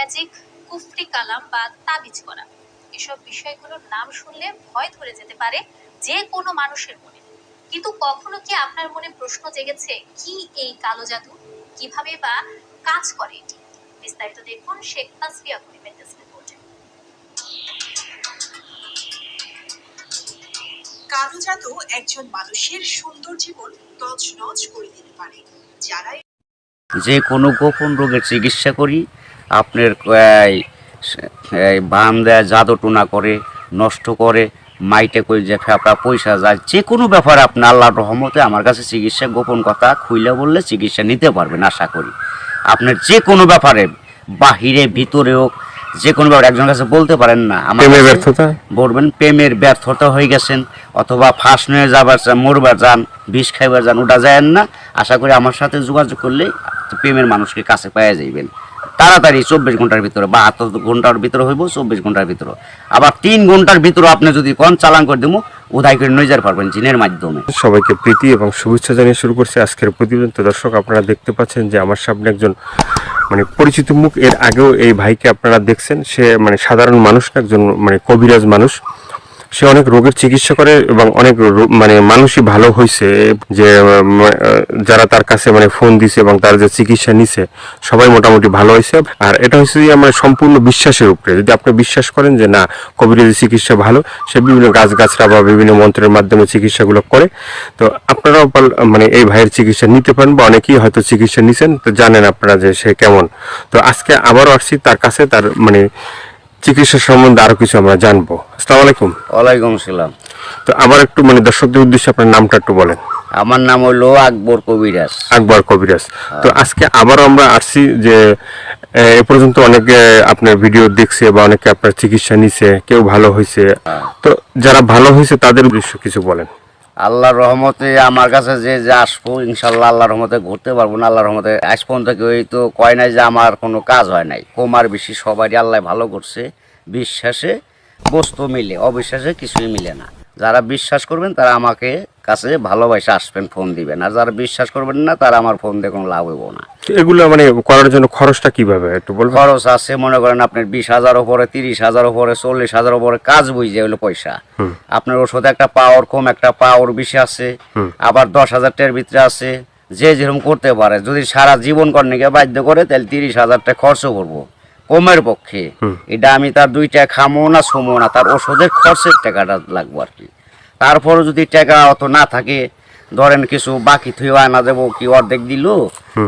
Magic, কুফরি কালাম বা তাবিজ করা, এসব বিষয়গুলোর নাম শুনলে ভয় ধরে যেতে পারে যে কোনো মানুষের মনে। কিন্তু কখনো কি আপনার মনে প্রশ্ন জেগেছে, কি এই কালো জাদু, কিভাবে বা কাজ করে এটি? বিস্তারিত দেখুন শেখ তাসফিয়া করিমের রিপোর্টে। কালো জাদু একজন মানুষের সুন্দর জীবন তছনছ করে দিতে পারে। যারা যে কোনো গোপন রোগের চিকিৎসা করি, আপনার বান দেয়, জাদু টোনা করে, নষ্ট করে, মাইটে করে যে ফেপড়া পয়সা যায়, যে কোনো ব্যাপারে আপনি আল্লাহর রহমতে আমার কাছে চিকিৎসা গোপন কথা খুইলে বললে চিকিৎসা নিতে পারবেন আশা করি। আপনার যে কোনো ব্যাপারে বাহিরে ভিতরে হোক, যে কোনো ব্যাপারে একজনের কাছে বলতে পারেন না আমার ব্যর্থতা বলবেন, প্রেমের ব্যর্থতা হয়ে গেছেন অথবা ফাঁস নিয়ে যাবার চান, মরবার যান, বিষ খাইবার যান, ওটা যায়েন না। আশা করি আমার সাথে যোগাযোগ করলে প্রেমের মানুষকে কাছে পাওয়া যাইবেন তাড়াতাড়ি। 24 ঘন্টার ভিতরে, 72 ঘন্টার ভিতরে হইব, 24 ঘন্টার ভিতরে। আবার 3 ঘন্টার ভিতরে আপনি যদি কোন চালান করে দেবো, উদয় করে নিয়ে যেতে পারবেন জিনের মাধ্যমে। সবাইকে প্রীতি এবং শুভেচ্ছা জানিয়ে শুরু করছি আজকের প্রতিবেদন। তো দর্শক, আপনারা দেখতে পাচ্ছেন যে আমার সামনে একজন পরিচিত মুখ। এর আগেও এই ভাইকে আপনারা দেখছেন। সে সাধারণ মানুষ না, একজন কবিরাজ মানুষ। সে অনেক রোগের চিকিৎসা করে এবং অনেক মানুষই ভালো হয়েছে। যে যারা তার কাছে ফোন দিছে এবং তার যে চিকিৎসা নিছে সবাই মোটামুটি ভালো হয়েছে। আর এটা হচ্ছে যে সম্পূর্ণ বিশ্বাসের উপরে। যদি আপনি বিশ্বাস করেন যে না, কবিরাজি চিকিৎসা ভালো, সে বিভিন্ন গাছগাছরা বা বিভিন্ন মন্ত্রের মাধ্যমে চিকিৎসাগুলো করে। তো আপনারাও এই ভাইয়ের চিকিৎসা নিতে পারেন, বা অনেকেই হয়তো চিকিৎসা নিছেন, তো জানেন আপনারা যে সে কেমন। তো আজকে আবারও আসছি তার কাছে, তার চিকিৎসা সম্বন্ধে আরো কিছু আমরা জানবো। আসসালামু আলাইকুম। ওয়ালাইকুম সালাম। তো আবার একটু দর্শকদের উদ্দেশ্যে আপনার নামটা একটু বলেন। আমার নাম হলো আকবর কবিরাজ। আকবর কবিরাজ। তো আজকে আবারও আমরা আসছি যে এ পর্যন্ত অনেকে আপনার ভিডিও দেখছে বা অনেকে আপনার চিকিৎসা নিছে, কেউ ভালো হয়েছে। তো যারা ভালো হয়েছে তাদের উদ্দেশ্য কিছু বলেন। আল্লাহর রহমতে আমার কাছে যে আসবো, ইনশাল্লাহ আল্লাহর রহমতে ঘুরতে পারবো না। আল্লাহর রহমতে আজ পর্যন্ত কেউ তো কয় নাই যে আমার কোনো কাজ হয় নাই। কমার বেশি সবারই আল্লাহ ভালো করছে। বিশ্বাসে বস্তু মিলে, অবিশ্বাসে কিছুই মিলে না। যারা বিশ্বাস করবেন তারা আমাকে কাছে ভালোবাসে আসবেন, ফোন দিবেন। আর যারা বিশ্বাস করবেন না তারা আমার ফোন দিয়ে কোনো লাভ হইব না। এগুলো করার জন্য খরচটা কিভাবে একটু বলবেন? খরচ আছে, মনে করেন আপনার 20,000 উপরে, 30,000 উপরে, 40,000 উপরে কাজ বুঝে হলো পয়সা। আপনার ওষুধ একটা পাওয়ার কম, একটা পাওয়ার বেশি আছে, আবার 10,000 টাকার ভিতরে আছে। যে যেরকম করতে পারে। যদি সারা জীবন কর্ণিকে বাধ্য করে তাহলে 30,000 টাকা খরচ করবো কমের পক্ষে। এটা আমি তার 2 টাকা খামো না, ছুমো না, তার ওষুধের খরচের টাকাটা লাগবো আর কি। তারপরে যদি টাকা অত না থাকে, ধরেন কিছু বাকি থুয়ে আনা দেবো, কি অর্ধেক দিল,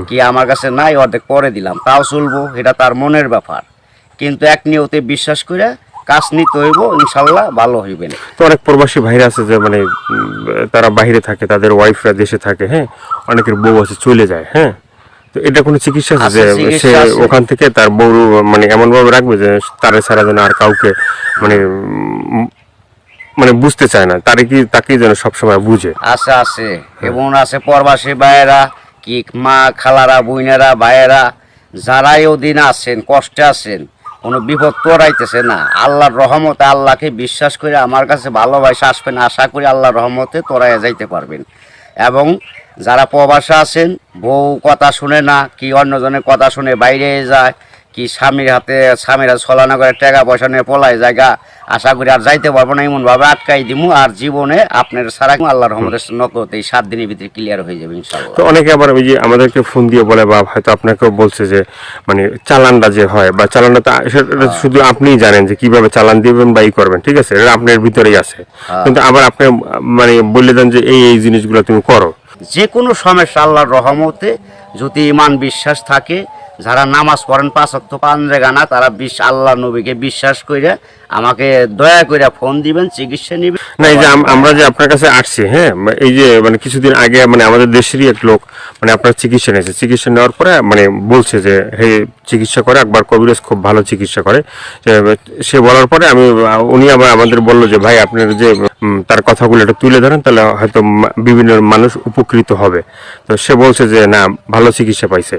কি আমার কাছে নাই অর্ধেক পরে দিলাম, তাও চলবো। এটা তার মনের ব্যাপার। কিন্তু এক নিয়তে বিশ্বাস করে কাজ নিতে হইব, ইনশাল্লাহ ভালো হইবেন। তো অনেক প্রবাসী ভাইরা আছে যে তারা বাইরে থাকে, তাদের ওয়াইফরা দেশে থাকে, হ্যাঁ, অনেকের বউ আছে চলে যায়, হ্যাঁ। তো এটা কোনো চিকিৎসা আছে যে সে ওখান থেকে তার বউ এমন ভাবে রাখবে যে তারে ছাড়া যেন আর কাউকে বুঝতে চায় না, তাকে যেন সবসময় বুঝে? আছে আছে, এবং আছে প্রবাসী ভাইয়েরা, কি মা খালারা, বোনেরা, ভাইয়েরা, যারাই ওদিন আছেন, কষ্টে আছেন, কোনো বিপদ তোরাইতেছে না, আল্লাহর রহমতে আল্লাহকে বিশ্বাস করে আমার কাছে ভালোবাসা আসবেন। আশা করি আল্লাহর রহমতে তোরাইয়া যাইতে পারবেন। এবং যারা প্রবাসে আছেন, বউ কথা শুনে না, কি অন্যজনের কথা শুনে বাইরে যায়, কি স্বামীরা ছলানা করে টাকা পয়সা নিয়ে পলায় জায়গা, আশা করি আর যাইতে পারবো না, এমনভাবে আটকাই দিমু। আর জীবনে আপনার সারা আল্লাহর রহমতের নকলতে এই 7 দিনের ভিতরে ক্লিয়ার হয়ে যাবে ইনশাআল্লাহ। তো অনেকে আবার ওই যে আমাদেরকে ফোন দিয়ে বলে, বা হয়তো আপনাকেও বলছে যে চালানটা যে হয়, বা চালানটা তো সেটা শুধু আপনিই জানেন যে কিভাবে চালান দিবেন বা ই করবেন, ঠিক আছে, এটা আপনার ভিতরেই আছে। কিন্তু আবার আপনি বলে দেন যে এই জিনিসগুলো তুমি করো। যে কোনো সমস্যা আল্লাহর রহমতে যদি ইমান বিশ্বাস থাকে, যারা নামাজ পড়েন 5 ওয়াক্ত 5 জায়গা না, তারা আল্লাহ নবীকে বিশ্বাস করে আমাকে দয়া করে ফোন দিবেন, চিকিৎসা নিবেন। না, এই যে আমরা যে আপনার কাছে আসছি, হ্যাঁ, এই যে কিছুদিন আগে আমাদের দেশেরই এক লোক আপনার চিকিৎসা নিয়েছে। চিকিৎসা নেওয়ার পরে বলছে যে হে, চিকিৎসা করে আকবর কবিরাজ খুব ভালো চিকিৎসা করে। সে বলার পরে উনি আবার আমাদের বললো যে ভাই, আপনার যে তার কথাগুলো একটু তুলে ধরেন, তাহলে হয়তো বিভিন্ন মানুষ উপকৃত হবে। তো সে বলছে যে না, ভালো চিকিৎসা পাইছে।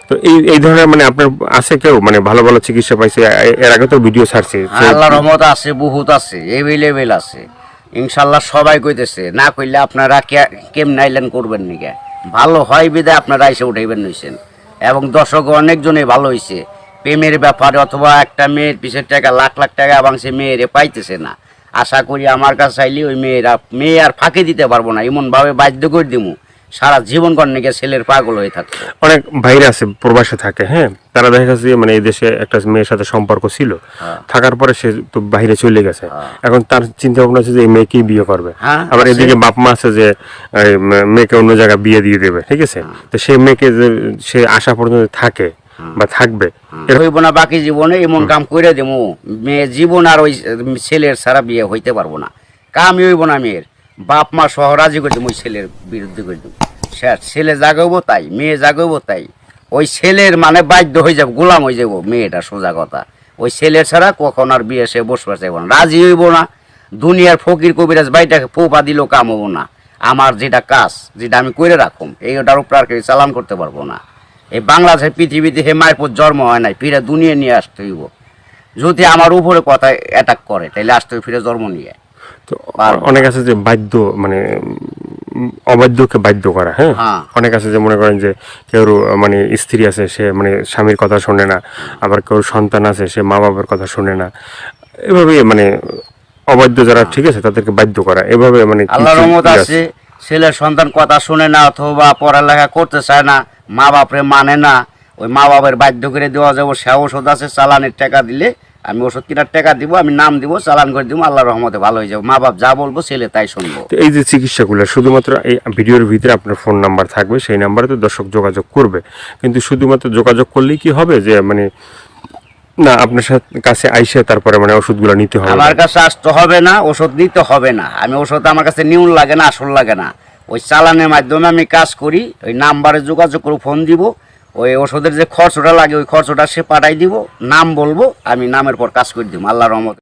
তো এই ধরনের আপনার আছে কেউ ভালো ভালো চিকিৎসা পাইছে? এর আগে তো ভিডিও ছাড়ছে। আল্লাহর রহমত আছে, বহুত আছে, এভেলেবেল আছে ইনশাআল্লাহ। সবাই কইতেছে, না কইলে আপনারা কেমনে আইলেন করবেন নিকে, ভালো হয় বিদায় আপনারা এসে উঠাইবেন নইছেন। এবং দর্শক অনেকজনে ভালো হয়েছে, প্রেমের ব্যাপারে অথবা একটা মেয়ের পিছের টাকা লাখ লাখ টাকা এবং সে মেয়েরে পাইতেছে না, আশা করি আমার কাছে চাইলে ওই মেয়ে আর ফাঁকি দিতে পারবো না, এমনভাবে বাধ্য করে দিমু সারা জীবন কর্ণিকে ছেলের পাগল হয়ে থাকতো। অনেক ভাইরা আছে প্রবাসে থাকে, হ্যাঁ, তারা দেখা যাচ্ছে যে মানে এই দেশে একটা মেয়ের সাথে সম্পর্ক ছিল, থাকার পরে সে তো বাইরে চলে গেছে, এখন তার চিন্তা ভাবনা আছে যে এই মেয়েকেই বিয়ে করবে। হ্যাঁ, আবার এদিকে বাপ মা আছে যে এই মেয়েকে অন্য জায়গায় বিয়ে দিয়ে দেবে, ঠিক আছে। তো সেই মেয়েকে যে সে আশা পর্যন্ত থাকে বা থাকবে, হইব না বাকি জীবনে এমন কাম করে দেবো, মেয়ে জীবন আর ওই ছেলের ছাড়া বিয়ে হইতে পারবো না, কামই হইব না মেয়ের, বাপ মা সহ রাজি করে দেবো, ওই ছেলের বিরুদ্ধে করে দেবো, ছেলে জাগাবো তাই, মেয়ে জাগাবো তাই, ওই ছেলের মানে বাধ্য হয়ে যাবো, গোলাম হয়ে যাবো মেয়েটা, সোজা কথা। ওই ছেলের ছাড়া কখন আর বিয়ে সে বসবার চাইব না, রাজি হইব না। দুনিয়ার ফকির কবিরাজ বাইটাকে পোপা দিলেও কাম হবো না, আমার যেটা কাজ, যেটা আমি করে রাখুম, এইটার উপর আর কেউ চালান করতে পারবো না। এই বাংলাদেশের পৃথিবীতে হে মায়ের পর জন্ম হয় নাই, ফিরে দুনিয়া নিয়ে আসতে হইব। যদি আমার উপরে কথা অ্যাটাক করে তাহলে আসতে হইব ফিরে জন্ম নিয়ে। তো অনেক আছে যে বাধ্য মানে অবাধ্যকে বাধ্য করা, হ্যাঁ, হ্যাঁ। অনেক আছে যে মনে করেন যে কেউ মানে স্ত্রী আছে সে মানে স্বামীর কথা শোনে না, আবার কেউ সন্তান আছে সে মা বাবার কথা শোনে না, এভাবে মানে অবাধ্য যারা, ঠিক আছে, তাদেরকে বাধ্য করা, এভাবে মানে কি আল্লাহর কি রহমত আছে? আছে, ছেলের সন্তান কথা শুনে না অথবা পড়ালেখা করতে চায় না, মা বাপরে মানে না, ওই মা বাপের বাধ্য করে দেওয়া যাবো। সে ওষুধ আছে, চালানের টাকা দিলে আমি ওষুধ কেনার টাকা দিব, আমি নাম দিব, চালান করে দিব, আল্লাহর রহমতে ভালো হয়ে যাবো। মা বাপ যা বলবো ছেলে তাই শুনবো। তো এই যে চিকিৎসাগুলো শুধুমাত্র এই ভিডিওর ভিতরে আপনার ফোন নাম্বার থাকবে, সেই নাম্বারে তো দর্শক যোগাযোগ করবে, কিন্তু শুধুমাত্র যোগাযোগ করলেই কি হবে যে মানে না আপনার কাছে আইসে তারপরে মানে ওষুধগুলো নিতে হবে? আমার কাছে আসতে হবে না, ওষুধ নিতে হবে না, আমি ওষুধ আমার কাছে নিউন লাগে না, আসল লাগে না, ওই চালানের মাধ্যমে আমি কাজ করি। ওই নাম্বারে যোগাযোগ করে ফোন দিব, ওই ওষুধের যে খরচটা লাগে ওই খরচটা সে পাঠাই দিব, নাম বলবো, আমি নামের পর কাজ করে দিব আল্লাহর রহমতে।